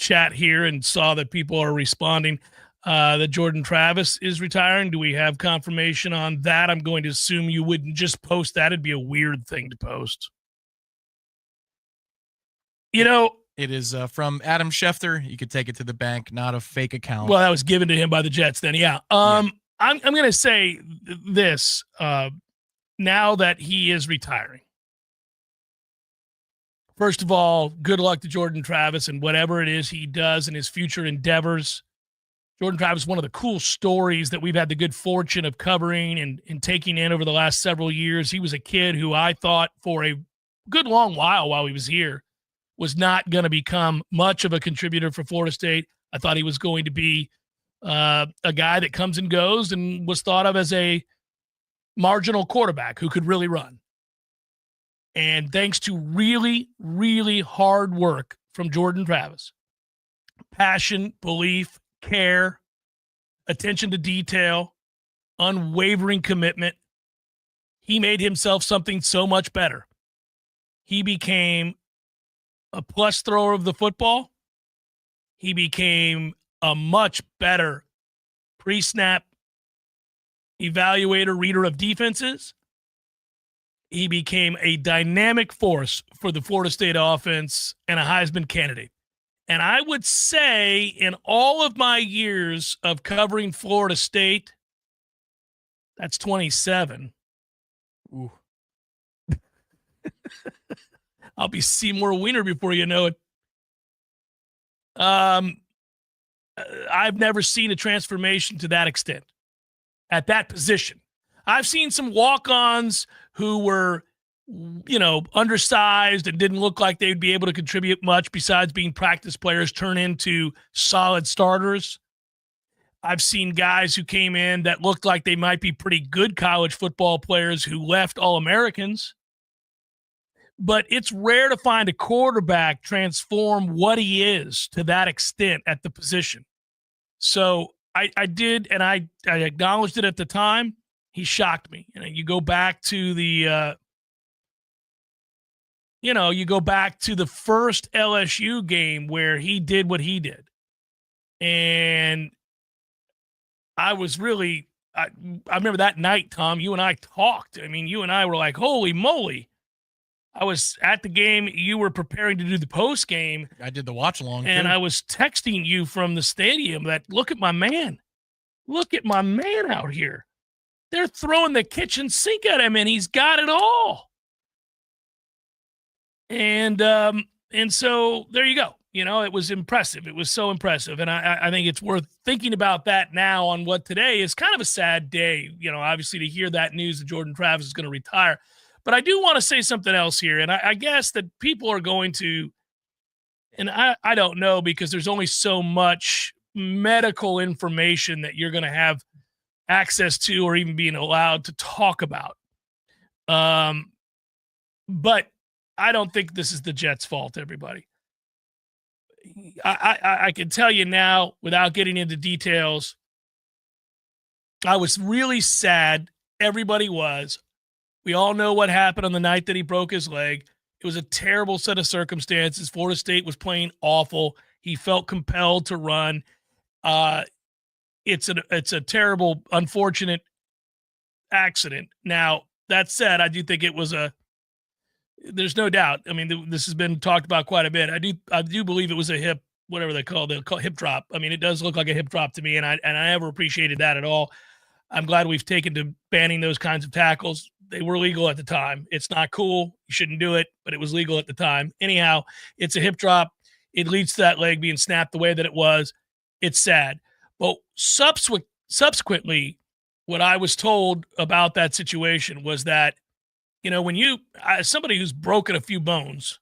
chat here and saw that people are responding that Jordan Travis is retiring. Do we have confirmation on that? I'm going to assume you wouldn't just post that. It'd be a weird thing to post. You know, it is from Adam Schefter. You could take it to the bank, not a fake account. Well, that was given to him by the Jets then, yeah. I'm going to say this now that he is retiring. First of all, good luck to Jordan Travis and whatever it is he does in his future endeavors. Jordan Travis is one of the cool stories that we've had the good fortune of covering and taking in over the last several years. He was a kid who I thought for a good long while he was here was not going to become much of a contributor for Florida State. I thought he was going to be a guy that comes and goes and was thought of as a marginal quarterback who could really run. And thanks to really, really hard work from Jordan Travis, passion, belief, care, attention to detail, unwavering commitment, he made himself something so much better. He became a plus thrower of the football. He became a much better pre-snap evaluator, reader of defenses. He became a dynamic force for the Florida State offense and a Heisman candidate. And I would say in all of my years of covering Florida State, that's 27. Ooh. I'll be Seymour Wiener before you know it. I've never seen a transformation to that extent at that position. I've seen some walk-ons who were, undersized and didn't look like they'd be able to contribute much besides being practice players turn into solid starters. I've seen guys who came in that looked like they might be pretty good college football players who left All-Americans. But it's rare to find a quarterback transform what he is to that extent at the position. So I did, and I acknowledged it at the time. He shocked me. You go back to the, you go back to the first LSU game where he did what he did. And I was really, I remember that night, Tom, you and I talked. I mean, you and I were like, holy moly. I was at the game. You were preparing to do the post game. I did the watch along. And I was texting you from the stadium that, look at my man. Look at my man out here. They're throwing the kitchen sink at him, and he's got it all. And so there you go. It was impressive. It was so impressive. And I think it's worth thinking about that now on what today is kind of a sad day, obviously to hear that news that Jordan Travis is going to retire. But I do want to say something else here. And I guess that people are going to, and I don't know, because there's only so much medical information that you're going to have access to or even being allowed to talk about. But I don't think this is the Jets' fault, everybody. I can tell you now, without getting into details, I was really sad. Everybody was. We all know what happened on the night that he broke his leg. It was a terrible set of circumstances. Florida State was playing awful. He felt compelled to run. It's a terrible, unfortunate accident. Now, that said, I do think it was there's no doubt. I mean, this has been talked about quite a bit. I do believe it was a hip, whatever they call it, hip drop. I mean, it does look like a hip drop to me, and I never appreciated that at all. I'm glad we've taken to banning those kinds of tackles. They were legal at the time. It's not cool. You shouldn't do it, but it was legal at the time. Anyhow, it's a hip drop. It leads to that leg being snapped the way that it was. It's sad. But subsequently, what I was told about that situation was that, when as somebody who's broken a few bones,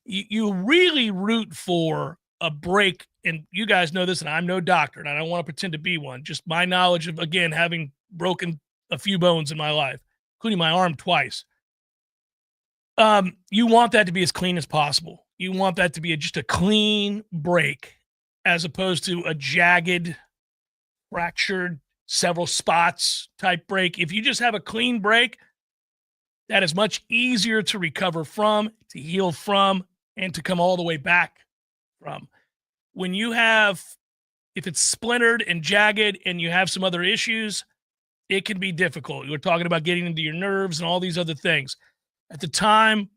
you really root for a break. And you guys know this, and I'm no doctor, and I don't want to pretend to be one. Just my knowledge of, again, having broken a few bones in my life, including my arm twice. You want that to be as clean as possible. You want that to be just a clean break as opposed to a jagged, fractured, several spots type break. If you just have a clean break, that is much easier to recover from, to heal from, and to come all the way back from. When you have, if it's splintered and jagged and you have some other issues, it can be difficult. We're talking about getting into your nerves and all these other things. At the time,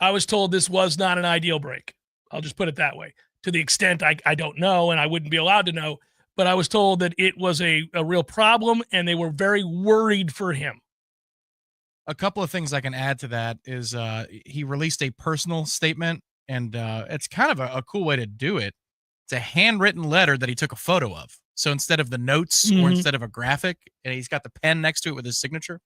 I was told this was not an ideal break. I'll just put it that way. To the extent I don't know, and I wouldn't be allowed to know, but I was told that it was a real problem, and they were very worried for him. A couple of things I can add to that is he released a personal statement, and it's kind of a cool way to do it. It's a handwritten letter that he took a photo of. So instead of the notes or instead of a graphic, and he's got the pen next to it with his signature.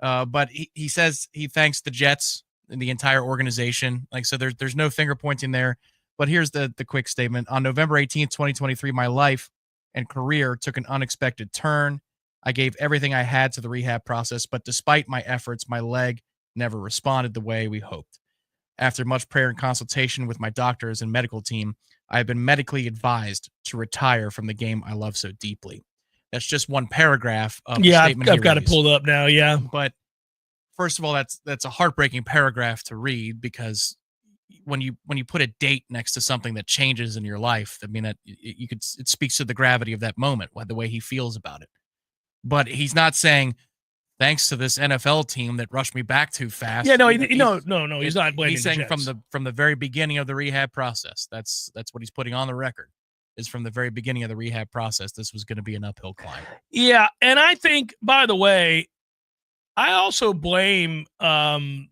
But he says he thanks the Jets and the entire organization. Like, so there's no finger pointing there. But here's the quick statement. On November 18th, 2023, my life and career took an unexpected turn. I gave everything I had to the rehab process, but despite my efforts, my leg never responded the way we hoped. After much prayer and consultation with my doctors and medical team, I have been medically advised to retire from the game I love so deeply. That's just one paragraph of the statement. I've got it pulled up now. Yeah. But first of all, that's a heartbreaking paragraph to read, because when you put a date next to something that changes in your life, I mean, it speaks to the gravity of that moment, the way he feels about it. But he's not saying, thanks to this NFL team that rushed me back too fast. Yeah, no, he's not blaming. He's saying the Jets. from the very beginning of the rehab process. That's what he's putting on the record. Is from the very beginning of the rehab process, this was going to be an uphill climb. Yeah, and I think, by the way, I also blame. Well,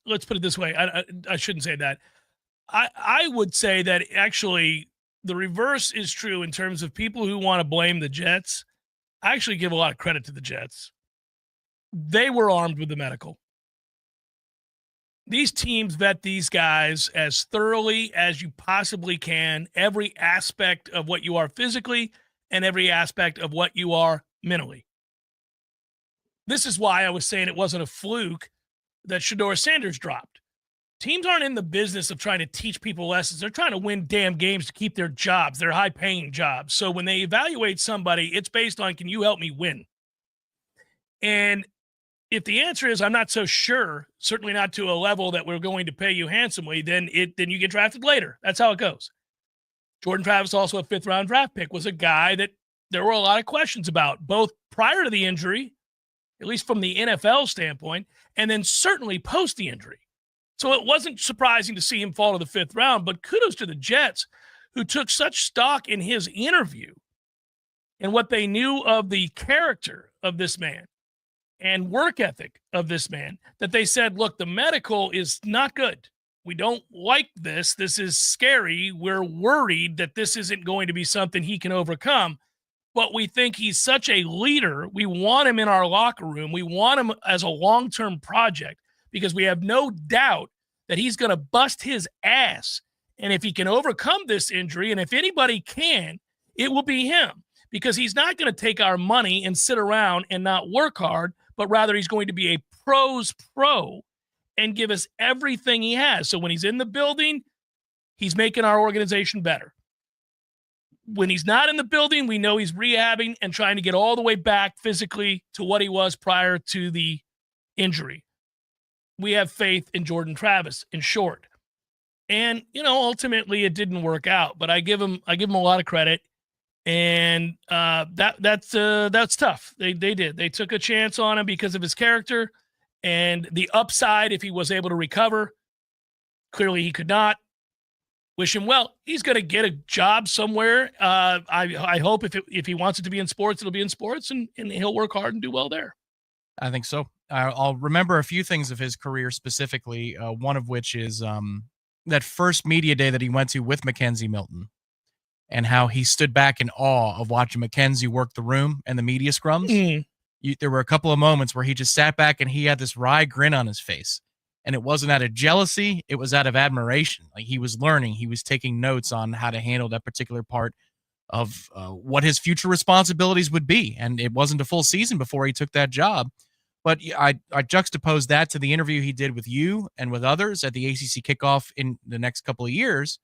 let's put it this way. I shouldn't say that. I would say that actually the reverse is true in terms of people who want to blame the Jets. I actually give a lot of credit to the Jets. They were armed with the medical. These teams vet these guys as thoroughly as you possibly can, every aspect of what you are physically and every aspect of what you are mentally. This is why I was saying it wasn't a fluke that Shedeur Sanders dropped. Teams aren't in the business of trying to teach people lessons. They're trying to win damn games to keep their jobs, their high-paying jobs. So when they evaluate somebody, it's based on, can you help me win? And if the answer is, I'm not so sure, certainly not to a level that we're going to pay you handsomely, then you get drafted later. That's how it goes. Jordan Travis, also a fifth-round draft pick, was a guy that there were a lot of questions about, both prior to the injury, at least from the NFL standpoint, and then certainly post the injury. So it wasn't surprising to see him fall to the fifth round, but kudos to the Jets, who took such stock in his interview and what they knew of the character of this man and work ethic of this man, that they said, look, the medical is not good. We don't like this. This is scary. We're worried that this isn't going to be something he can overcome, but we think he's such a leader. We want him in our locker room. We want him as a long-term project, because we have no doubt that he's going to bust his ass. And if he can overcome this injury, and if anybody can, it will be him, because he's not going to take our money and sit around and not work hard, but rather he's going to be a pro's pro and give us everything he has. So when he's in the building, he's making our organization better. When he's not in the building, we know he's rehabbing and trying to get all the way back physically to what he was prior to the injury. We have faith in Jordan Travis, in short. And, ultimately it didn't work out, but I give him a lot of credit. And that's tough. They did. They took a chance on him because of his character and the upside. If he was able to recover, clearly he could not. Wish him well. He's going to get a job somewhere. I hope if he wants it to be in sports, it'll be in sports, and he'll work hard and do well there. I think so. I'll remember a few things of his career specifically, one of which is that first media day that he went to with Mackenzie Milton, and how he stood back in awe of watching Mackenzie work the room and the media scrums. There were a couple of moments where he just sat back and he had this wry grin on his face. And it wasn't out of jealousy. It was out of admiration. Like, he was learning. He was taking notes on how to handle that particular part of what his future responsibilities would be. And it wasn't a full season before he took that job. But I juxtapose that to the interview he did with you and with others at the ACC kickoff in the next couple of years.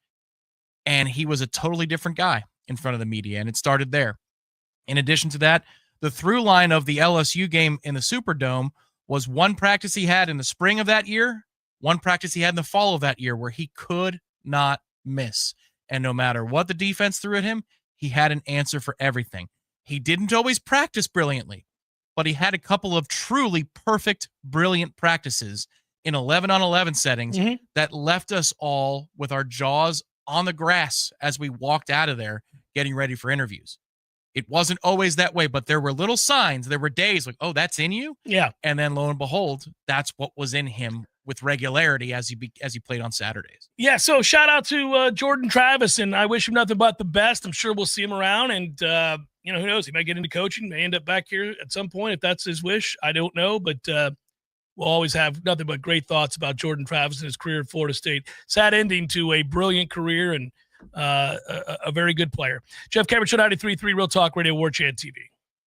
And he was a totally different guy in front of the media. And it started there. In addition to that, the through line of the LSU game in the Superdome was one practice he had in the spring of that year, one practice he had in the fall of that year, where he could not miss. And no matter what the defense threw at him, he had an answer for everything. He didn't always practice brilliantly, but he had a couple of truly perfect, brilliant practices in 11-on-11 settings that left us all with our jaws on the grass as we walked out of there getting ready for interviews. It wasn't always that way, but there were little signs. There were days like, oh, that's in you? Yeah. And then lo and behold, that's what was in him with regularity as he played on Saturdays. Yeah, so shout out to Jordan Travis, and I wish him nothing but the best. I'm sure we'll see him around, and who knows? He might get into coaching, may end up back here at some point if that's his wish. I don't know, but we'll always have nothing but great thoughts about Jordan Travis and his career at Florida State. Sad ending to a brilliant career and a very good player. Jeff Cameron, Show 93.3 Real Talk Radio, Warchant TV.